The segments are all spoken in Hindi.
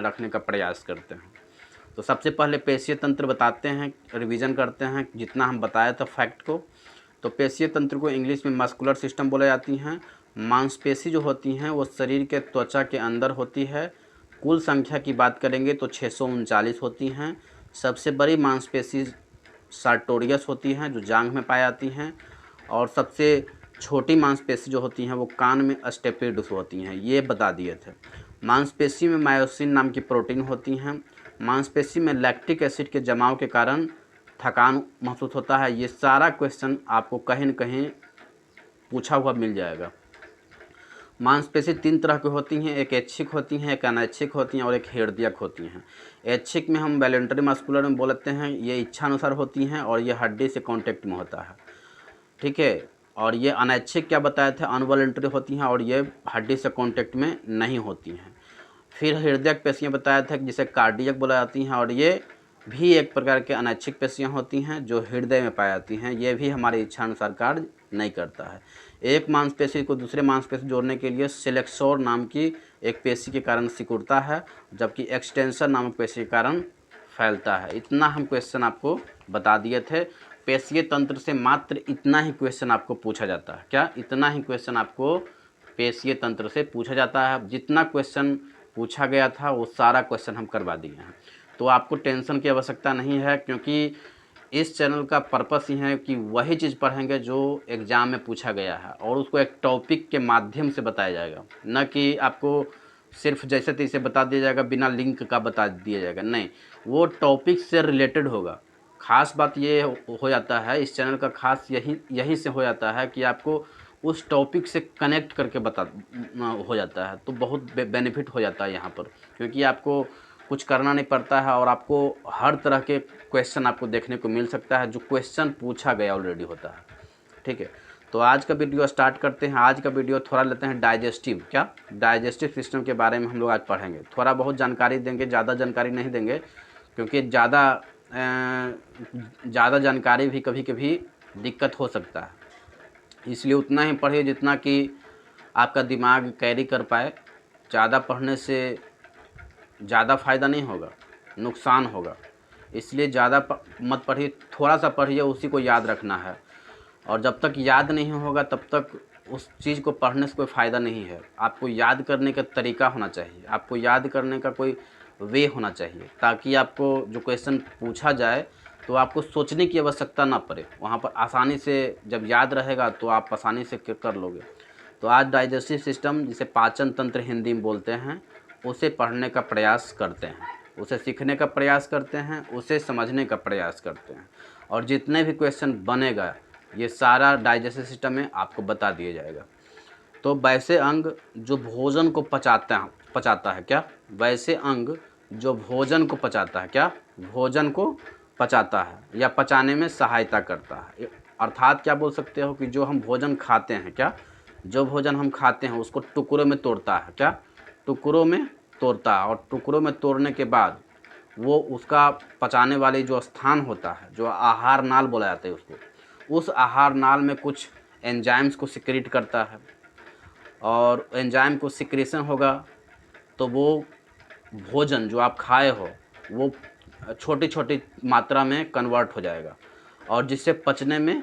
रखने का प्रयास करते हैं। तो सबसे पहले पेशीय तंत्र बताते हैं, रिवीजन करते हैं जितना हम बताया था फैक्ट को। तो पेशीय तंत्र को इंग्लिश में मस्कुलर सिस्टम बोला जाती हैं। मांसपेशी जो होती हैं वो शरीर के त्वचा के अंदर होती है। कुल संख्या की बात करेंगे तो 639 होती हैं। सबसे बड़ी मांसपेशी सार्टोरियस होती हैं जो जांघ में पाई जाती हैं, और सबसे छोटी मांसपेशी जो होती हैं वो कान में स्टेपिड्स होती हैं, ये बता दिए थे। मांसपेशी में मायोसिन नाम की प्रोटीन होती हैं। मांसपेशी में लैक्टिक एसिड के जमाव के कारण थकान महसूस होता है। ये सारा क्वेश्चन आपको कहीं न कहीं पूछा हुआ मिल जाएगा। मांसपेशी 3 तरह की होती हैं, एक ऐच्छिक होती हैं, एक अनैच्छिक होती हैं और एक हृदयक होती हैं। ऐच्छिक में हम वॉलंटरी मस्कुलर में बोलते हैं, ये इच्छानुसार होती हैं और ये हड्डी से कांटेक्ट में होता है, ठीक है। और ये अनैच्छिक क्या बताए थे, अनवॉलंटरी होती हैं और ये हड्डी से कांटेक्ट में नहीं होती हैं। फिर हृदयक पेशियाँ बताया था जिसे कार्डियक बोला जाती हैं, और ये भी एक प्रकार के अनैच्छिक पेशियाँ होती हैं जो हृदय में पाई जाती हैं। ये भी हमारी इच्छा अनुसार कार्य नहीं करता है। एक मांसपेशी को दूसरे मांसपेशी जोड़ने के लिए सेलेक्सोर नाम की एक पेशी के कारण सिकुड़ता है, जबकि एक्सटेंसर नामक पेशी के कारण फैलता है। इतना हम क्वेश्चन आपको बता दिए थे। पेशीय तंत्र से मात्र इतना ही क्वेश्चन आपको पूछा जाता है। क्या? इतना ही क्वेश्चन आपको पेशीय तंत्र से पूछा जाता है। जितना क्वेश्चन पूछा गया था वो सारा क्वेश्चन हम करवा दिए हैं, तो आपको टेंशन की आवश्यकता नहीं है, क्योंकि इस चैनल का पर्पस ही है कि वही चीज़ पढ़ेंगे जो एग्ज़ाम में पूछा गया है, और उसको एक टॉपिक के माध्यम से बताया जाएगा, न कि आपको सिर्फ जैसे तैसे बता दिया जाएगा, बिना लिंक का बता दिया जाएगा। नहीं, वो टॉपिक से रिलेटेड होगा। ख़ास बात ये हो जाता है, इस चैनल का ख़ास यही से हो जाता है कि आपको उस टॉपिक से कनेक्ट करके हो जाता है, तो बहुत बेनिफिट हो जाता है यहाँ पर, क्योंकि आपको कुछ करना नहीं पड़ता है और आपको हर तरह के क्वेश्चन आपको देखने को मिल सकता है जो क्वेश्चन पूछा गया ऑलरेडी होता है, ठीक है। तो आज का वीडियो स्टार्ट करते हैं। आज का वीडियो थोड़ा लेते हैं डाइजेस्टिव, क्या डाइजेस्टिव सिस्टम के बारे में हम लोग आज पढ़ेंगे। थोड़ा बहुत जानकारी देंगे, ज़्यादा जानकारी नहीं देंगे, क्योंकि ज़्यादा जानकारी भी कभी कभी दिक्कत हो सकता है। इसलिए उतना ही पढ़िए जितना कि आपका दिमाग कैरी कर पाए। ज़्यादा पढ़ने से ज़्यादा फ़ायदा नहीं होगा, नुकसान होगा। इसलिए ज़्यादा मत पढ़िए, थोड़ा सा पढ़िए, उसी को याद रखना है। और जब तक याद नहीं होगा तब तक उस चीज़ को पढ़ने से कोई फ़ायदा नहीं है। आपको याद करने का तरीका होना चाहिए, आपको याद करने का कोई वे होना चाहिए, ताकि आपको जो क्वेश्चन पूछा जाए तो आपको सोचने की आवश्यकता ना पड़े। वहाँ पर आसानी से जब याद रहेगा तो आप आसानी से कर लोगे। तो आज डाइजेस्टिव सिस्टम, जिसे पाचन तंत्र हिंदी में बोलते हैं, उसे पढ़ने का प्रयास करते हैं, उसे सीखने का प्रयास करते हैं, उसे समझने का प्रयास करते हैं। और जितने भी क्वेश्चन बनेगा ये सारा डाइजेस्टिव सिस्टम में आपको बता दिया जाएगा। तो वैसे अंग जो भोजन को पचाता है, क्या वैसे अंग जो भोजन को पचाता है, क्या भोजन को पचाता है या पचाने में सहायता करता है। अर्थात क्या बोल सकते हो कि जो हम भोजन खाते हैं, क्या जो भोजन हम खाते हैं उसको टुकड़ों में तोड़ता है, क्या टुकड़ों में तोड़ता है, और टुकड़ों में तोड़ने के बाद वो उसका पचाने वाली जो स्थान होता है, जो आहार नाल बोला जाता है उसको, उस आहार नाल में कुछ एंजाइम्स को सिक्रीट करता है, और एंजाइम को सिक्रेशन होगा तो वो भोजन जो आप खाए हो वो छोटी छोटी मात्रा में कन्वर्ट हो जाएगा, और जिससे पचने में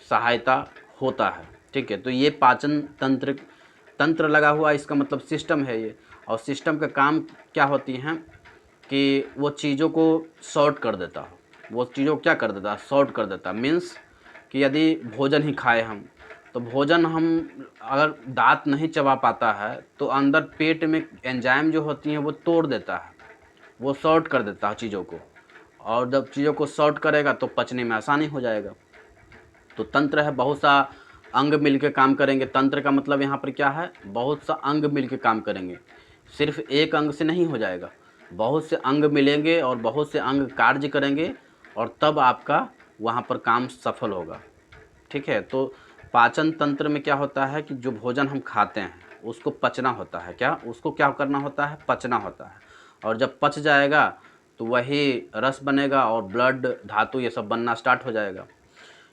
सहायता होता है, ठीक है। तो ये पाचन तंत्र लगा हुआ, इसका मतलब सिस्टम है ये। और सिस्टम का काम क्या होती हैं कि वो चीज़ों को सॉर्ट कर देता हो। वो चीज़ों को क्या कर देता है, सॉर्ट कर देता है। मीन्स कि यदि भोजन ही खाए हम, तो भोजन हम अगर दांत नहीं चबा पाता है तो अंदर पेट में एंजाइम जो होती हैं वो तोड़ देता है, वो सॉर्ट कर देता है चीज़ों को, और जब चीज़ों को सॉर्ट करेगा तो पचने में आसानी हो जाएगा। तो तंत्र है, बहुत सा अंग मिलकर काम करेंगे। तंत्र का मतलब यहाँ पर क्या है, बहुत सा अंग मिलकर काम करेंगे। सिर्फ एक अंग से नहीं हो जाएगा, बहुत से अंग मिलेंगे और बहुत से अंग कार्य करेंगे, और तब आपका वहाँ पर काम सफल होगा, ठीक है। तो पाचन तंत्र में क्या होता है कि जो भोजन हम खाते हैं उसको पचना होता है, क्या उसको क्या करना होता है, पचना होता है। और जब पच जाएगा तो वही रस बनेगा और ब्लड, धातु, ये सब बनना स्टार्ट हो जाएगा,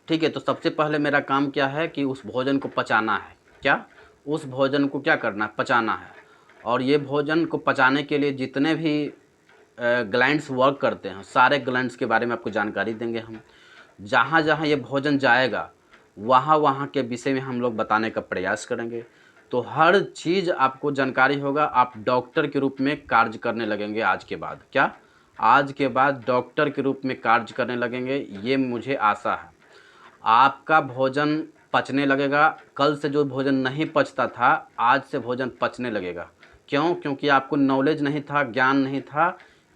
ठीक है। तो सबसे पहले मेरा काम क्या है कि उस भोजन को पचाना है, क्या उस भोजन को क्या करना है, पचाना है। और ये भोजन को पचाने के लिए जितने भी ग्लैंड्स वर्क करते हैं, सारे ग्लैंड्स के बारे में आपको जानकारी देंगे हम। जहाँ जहाँ ये भोजन जाएगा वहाँ वहाँ के विषय में हम लोग बताने का प्रयास करेंगे। तो हर चीज़ आपको जानकारी होगा, आप डॉक्टर के रूप में कार्य करने लगेंगे आज के बाद। क्या? आज के बाद डॉक्टर के रूप में कार्य करने लगेंगे, ये मुझे आशा है। आपका भोजन पचने लगेगा। कल से जो भोजन नहीं पचता था, आज से भोजन पचने लगेगा। क्यों? क्योंकि आपको नॉलेज नहीं था, ज्ञान नहीं था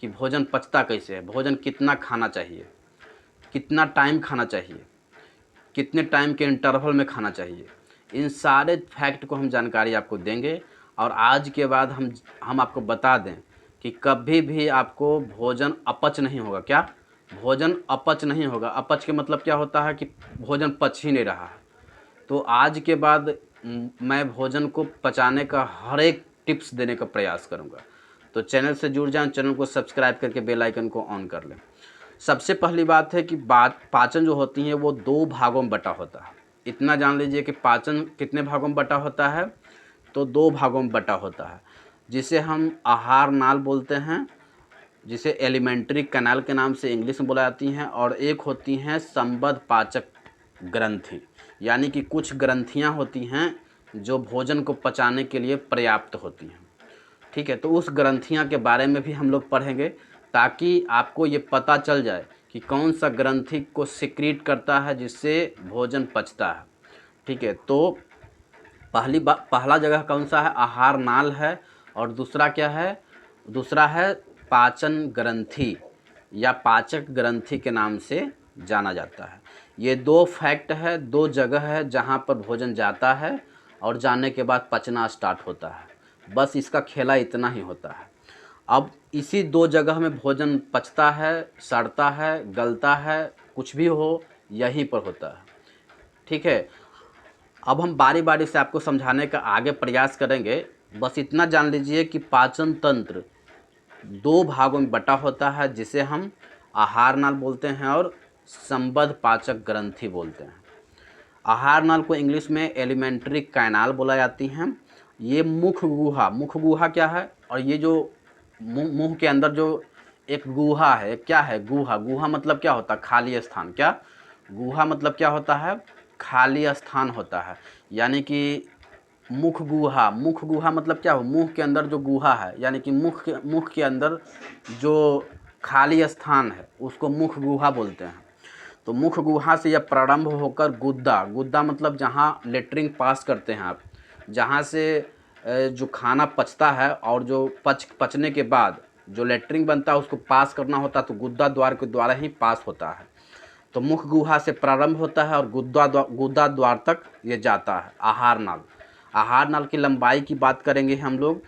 कि भोजन पचता कैसे है, भोजन कितना खाना चाहिए, कितना टाइम खाना चाहिए, कितने टाइम के इंटरवल में खाना चाहिए। इन सारे फैक्ट को हम जानकारी आपको देंगे। और आज के बाद हम आपको बता दें कि कभी भी आपको भोजन अपच नहीं होगा। क्या? भोजन अपच नहीं होगा। अपच के मतलब क्या होता है कि भोजन पच ही नहीं रहा है। तो आज के बाद मैं भोजन को पचाने का हर एक टिप्स देने का प्रयास करूंगा। तो चैनल से जुड़ जाएं, चैनल को सब्सक्राइब करके बेल आइकन को ऑन कर लें। सबसे पहली बात है कि पाचन जो होती है वो 2 भागों में बटा होता है। इतना जान लीजिए कि पाचन कितने भागों में बटा होता है, तो 2 भागों में बटा होता है, जिसे हम आहार नाल बोलते हैं, जिसे एलिमेंट्री कैनाल के नाम से इंग्लिश में बोला जाती हैं, और एक होती हैं संबद्ध पाचक ग्रंथि, यानी कि कुछ ग्रंथियां होती हैं जो भोजन को पचाने के लिए पर्याप्त होती हैं। ठीक है, तो उस ग्रंथियां के बारे में भी हम लोग पढ़ेंगे, ताकि आपको ये पता चल जाए कि कौन सा ग्रंथि को सिक्रीट करता है जिससे भोजन पचता है। ठीक है, तो पहला जगह कौन सा है? आहार नाल है। और दूसरा क्या है? दूसरा है पाचन ग्रंथि या पाचक ग्रंथि के नाम से जाना जाता है। ये 2 फैक्ट है, 2 जगह है जहाँ पर भोजन जाता है और जाने के बाद पचना स्टार्ट होता है। बस इसका खेला इतना ही होता है। अब इसी 2 जगह में भोजन पचता है, सड़ता है, गलता है, कुछ भी हो, यहीं पर होता है। ठीक है, अब हम बारी बारी से आपको समझाने का आगे प्रयास करेंगे। बस इतना जान लीजिए कि पाचन तंत्र 2 भागों में बटा होता है, जिसे हम आहार नाल बोलते हैं और संबद्ध पाचक ग्रंथि बोलते हैं। आहार नाल को इंग्लिश में एलिमेंट्री कैनाल बोला जाती हैं। ये मुख गुहा क्या है? और ये जो मुंह के अंदर जो एक गुहा है, क्या है गुहा? गुहा मतलब क्या होता है? खाली स्थान। क्या? गुहा मतलब क्या होता है? खाली स्थान होता है। यानी कि मुख गुहा मतलब क्या हो? मुंह के अंदर जो गुहा है, यानी कि मुख के अंदर जो खाली स्थान है उसको मुख गुहा बोलते हैं। तो मुख गुहा से यह प्रारंभ होकर गुद्दा मतलब जहाँ लेटरिन पास करते हैं आप, जहाँ से जो खाना पचता है और जो पचने के बाद जो लेटरिन बनता है उसको पास करना होता है, तो गुद्दा द्वार के द्वारा ही पास होता है। तो मुख गुहा से प्रारंभ होता है और गुद्दा द्वार तक ये जाता है। आहार नाल की लंबाई की बात करेंगे हम लोग।